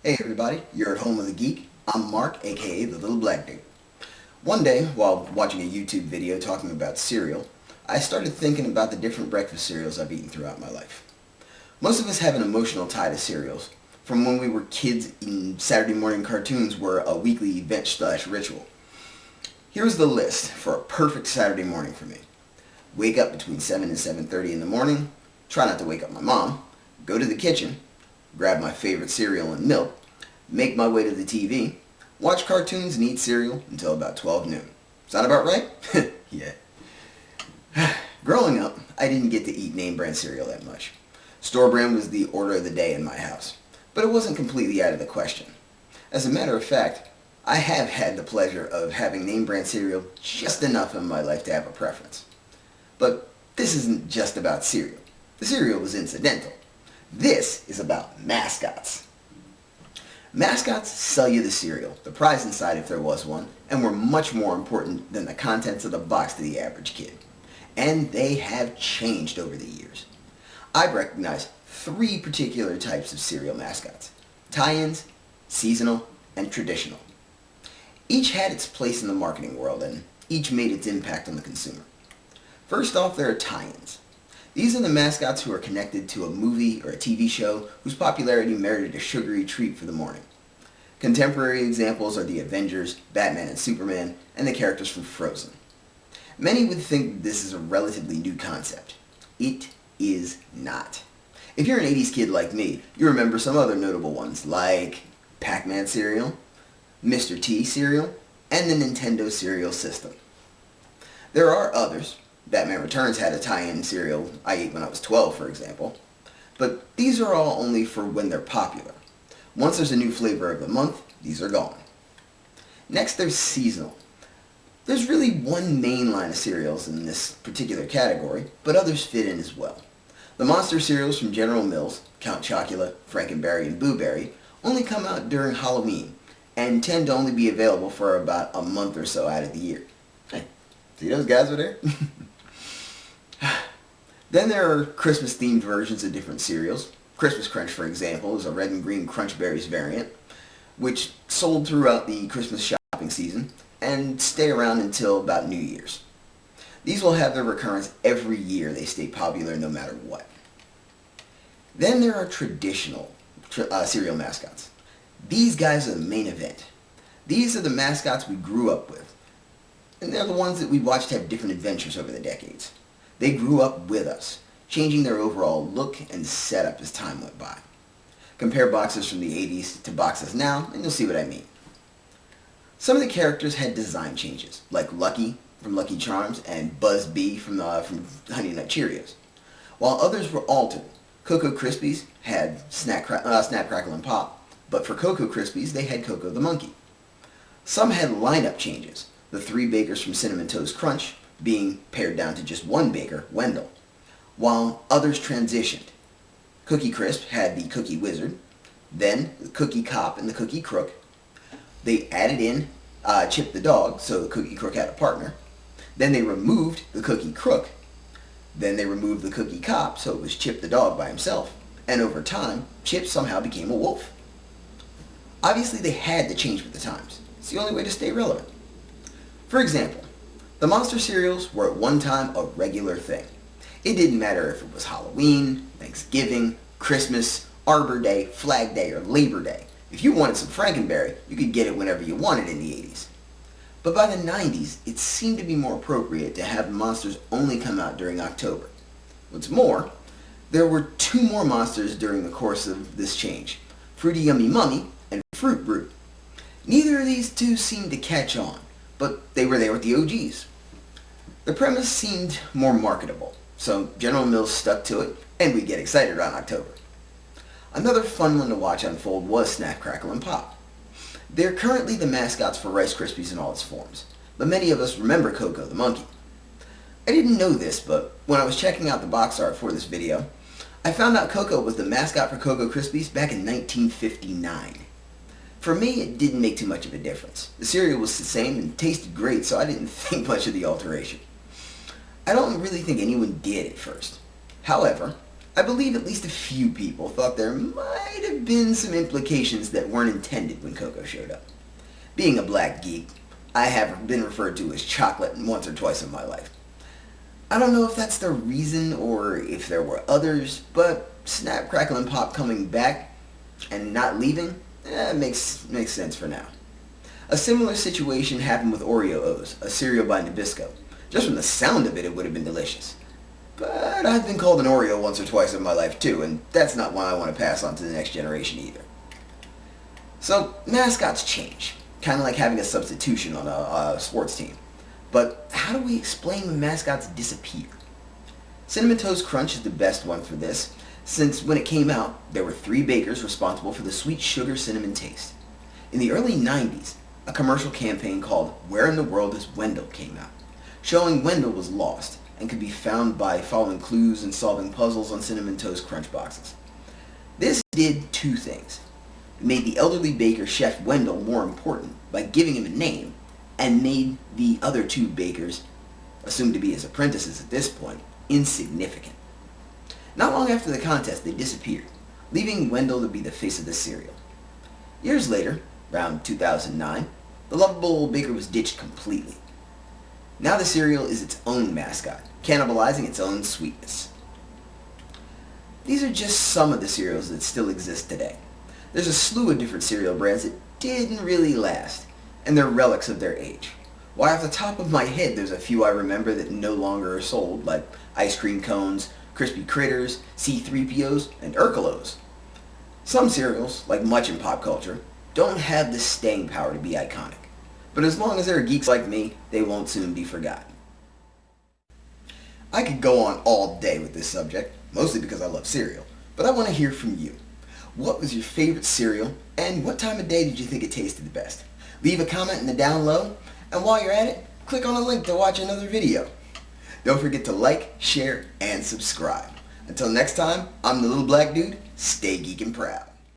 Hey everybody, you're at home with the Geek. I'm Mark, aka the Little Black Dude. One day, while watching a YouTube video talking about cereal, I started thinking about the different breakfast cereals I've eaten throughout my life. Most of us have an emotional tie to cereals, from when we were kids and Saturday morning cartoons were a weekly event/ritual. Here's the list for a perfect Saturday morning for me. Wake up between 7 and 7:30 in the morning, try not to wake up my mom, go to the kitchen, grab my favorite cereal and milk, make my way to the TV, watch cartoons and eat cereal until about 12 noon. Sound about right? Yeah. Growing up, I didn't get to eat name brand cereal that much. Store brand was the order of the day in my house, but it wasn't completely out of the question. As a matter of fact, I have had the pleasure of having name brand cereal just enough in my life to have a preference. But this isn't just about cereal. The cereal was incidental. This is about Mascots. Mascots sell you the cereal, the prize inside if there was one, and were much more important than the contents of the box to the average kid. And they have changed over the years. I've recognized three particular types of cereal mascots: tie-ins, seasonal, and traditional. Each had its place in the marketing world, and each made its impact on the consumer. First off, there are tie-ins. These are the mascots who are connected to a movie or a TV show whose popularity merited a sugary treat for the morning. Contemporary examples are the Avengers, Batman and Superman, and the characters from Frozen. Many would think this is a relatively new concept. It is not. If you're an 80s kid like me, you remember some other notable ones like Pac-Man cereal, Mr. T cereal, and the Nintendo cereal system. There are others. Batman Returns had a tie-in cereal I ate when I was 12, for example. But these are all only for when they're popular. Once there's a new flavor of the month, these are gone. Next, there's seasonal. There's really one main line of cereals in this particular category, but others fit in as well. The monster cereals from General Mills, Count Chocula, Frankenberry, and Boo Berry, only come out during Halloween and tend to only be available for about a month or so out of the year. Hey, see those guys over there? Then there are Christmas-themed versions of different cereals. Christmas Crunch, for example, is a red and green Crunch Berries variant, which sold throughout the Christmas shopping season and stay around until about New Year's. These will have their recurrence every year. They stay popular no matter what. Then there are traditional cereal mascots. These guys are the main event. These are the mascots we grew up with, and they're the ones that we watched have different adventures over the decades. They grew up with us, changing their overall look and setup as time went by. Compare boxes from the 80s to boxes now, and you'll see what I mean. Some of the characters had design changes, like Lucky from Lucky Charms and Buzz Bee from Honey Nut Cheerios, while others were altered. Cocoa Krispies had Snap, Crackle, and Pop, but for Cocoa Krispies, they had Coco the Monkey. Some had lineup changes, the three bakers from Cinnamon Toast Crunch being pared down to just one baker, Wendell, while others transitioned. Cookie Crisp had the Cookie Wizard, then the Cookie Cop and the Cookie Crook. They added in Chip the Dog, so the Cookie Crook had a partner. Then they removed the Cookie Crook. Then they removed the Cookie Cop, so it was Chip the Dog by himself. And over time, Chip somehow became a wolf. Obviously, they had to change with the times. It's the only way to stay relevant. For example, the monster cereals were at one time a regular thing. It didn't matter if it was Halloween, Thanksgiving, Christmas, Arbor Day, Flag Day, or Labor Day. If you wanted some Frankenberry, you could get it whenever you wanted in the 80s. But by the 90s, it seemed to be more appropriate to have the monsters only come out during October. What's more, there were two more monsters during the course of this change: Fruity Yummy Mummy and Fruit Brute. Neither of these two seemed to catch on, but they were there with the OGs. The premise seemed more marketable, so General Mills stuck to it, and we'd get excited around October. Another fun one to watch unfold was Snap, Crackle, and Pop. They're currently the mascots for Rice Krispies in all its forms, but many of us remember Coco the Monkey. I didn't know this, but when I was checking out the box art for this video, I found out Coco was the mascot for Cocoa Krispies back in 1959. For me, it didn't make too much of a difference. The cereal was the same and tasted great, so I didn't think much of the alteration. I don't really think anyone did at first. However, I believe at least a few people thought there might have been some implications that weren't intended when Coco showed up. Being a black geek, I have been referred to as chocolate once or twice in my life. I don't know if that's the reason or if there were others, but Snap, Crackle, and Pop coming back and not leaving, makes sense for now. A similar situation happened with Oreo O's, a cereal by Nabisco. Just from the sound of it, it would have been delicious. But I've been called an Oreo once or twice in my life too, and that's not one I want to pass on to the next generation either. So, mascots change. Kind of like having a substitution on a sports team. But how do we explain when mascots disappear? Cinnamon Toast Crunch is the best one for this, since when it came out, there were 3 bakers responsible for the sweet sugar cinnamon taste. In the early 90s, a commercial campaign called Where in the World is Wendell came out, showing Wendell was lost and could be found by following clues and solving puzzles on Cinnamon Toast Crunch boxes. This did 2 things. It made the elderly baker Chef Wendell more important by giving him a name, and made the other 2 bakers, assumed to be his apprentices at this point, insignificant. Not long after the contest, they disappeared, leaving Wendell to be the face of the cereal. Years later, around 2009, the lovable baker was ditched completely. Now the cereal is its own mascot, cannibalizing its own sweetness. These are just some of the cereals that still exist today. There's a slew of different cereal brands that didn't really last, and they're relics of their age. Why, off the top of my head, there's a few I remember that no longer are sold, like ice cream cones, crispy critters, C-3POs, and Urkelos. Some cereals, like much in pop culture, don't have the staying power to be iconic. But as long as there are geeks like me, they won't soon be forgotten. I could go on all day with this subject, mostly because I love cereal, but I want to hear from you. What was your favorite cereal, and what time of day did you think it tasted the best? Leave a comment in the down low, and while you're at it, click on a link to watch another video. Don't forget to like, share, and subscribe. Until next time, I'm the little black dude. Stay geek and proud.